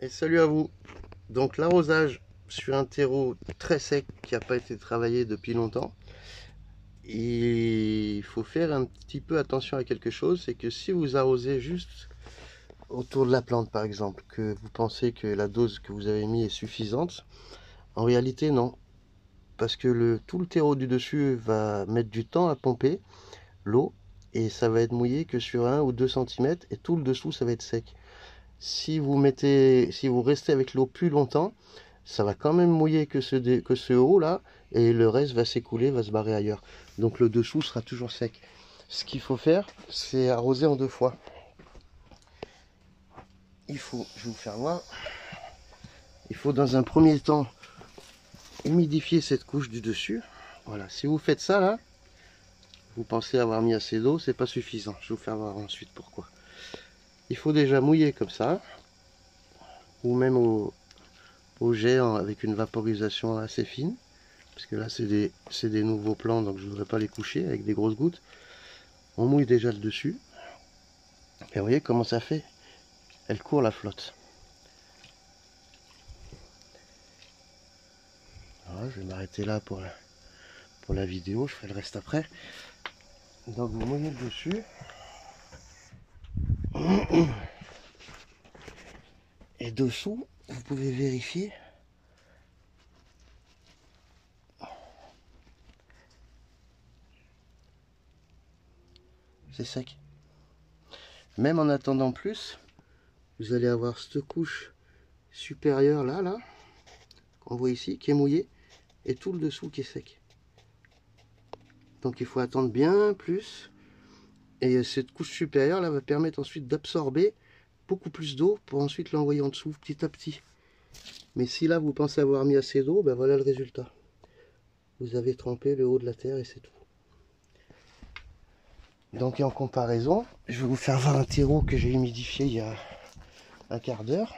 Et salut à vous. Donc l'arrosage sur un terreau très sec qui n'a pas été travaillé depuis longtemps, il faut faire un petit peu attention à quelque chose, c'est que si vous arrosez juste autour de la plante par exemple, que vous pensez que la dose que vous avez mis est suffisante, en réalité non, parce que tout le terreau du dessus va mettre du temps à pomper l'eau et ça va être mouillé que sur 1 ou 2 cm et tout le dessous ça va être sec. Si vous restez avec l'eau plus longtemps, ça va quand même mouiller que ce haut là, et le reste va s'écouler, va se barrer ailleurs. Donc le dessous sera toujours sec. Ce qu'il faut faire, c'est arroser en 2 fois. Je vais vous faire voir, il faut dans un premier temps humidifier cette couche du dessus. Voilà, si vous faites ça là, vous pensez avoir mis assez d'eau, c'est pas suffisant. Je vais vous faire voir ensuite pourquoi. Il faut déjà mouiller comme ça, ou même au jet avec une vaporisation assez fine, parce que là c'est des nouveaux plants, donc je ne voudrais pas les coucher avec des grosses gouttes. On mouille déjà le dessus et vous voyez comment ça fait, elle court la flotte. Voilà, je vais m'arrêter là pour la vidéo, je ferai le reste après. Donc vous mouillez le dessus et dessous vous pouvez vérifier, c'est sec. Même en attendant plus, vous allez avoir cette couche supérieure là qu'on voit ici qui est mouillée et tout le dessous qui est sec. Donc il faut attendre bien plus, et cette couche supérieure là va permettre ensuite d'absorber beaucoup plus d'eau pour ensuite l'envoyer en dessous petit à petit. Mais si là vous pensez avoir mis assez d'eau, ben voilà le résultat. Vous avez trempé le haut de la terre et c'est tout. Donc en comparaison, je vais vous faire voir un terreau que j'ai humidifié il y a un quart d'heure.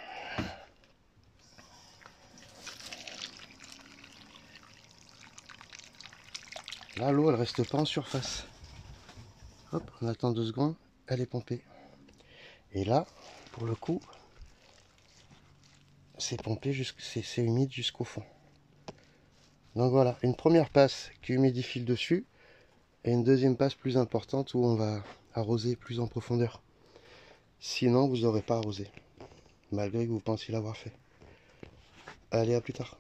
Là l'eau elle reste pas en surface. Hop, on attend 2 secondes, elle est pompée. Et là, pour le coup, c'est pompé, c'est humide jusqu'au fond. Donc voilà, une première passe qui humidifie le dessus et une deuxième passe plus importante où on va arroser plus en profondeur. Sinon, vous n'aurez pas arrosé, malgré que vous pensiez l'avoir fait. Allez, à plus tard.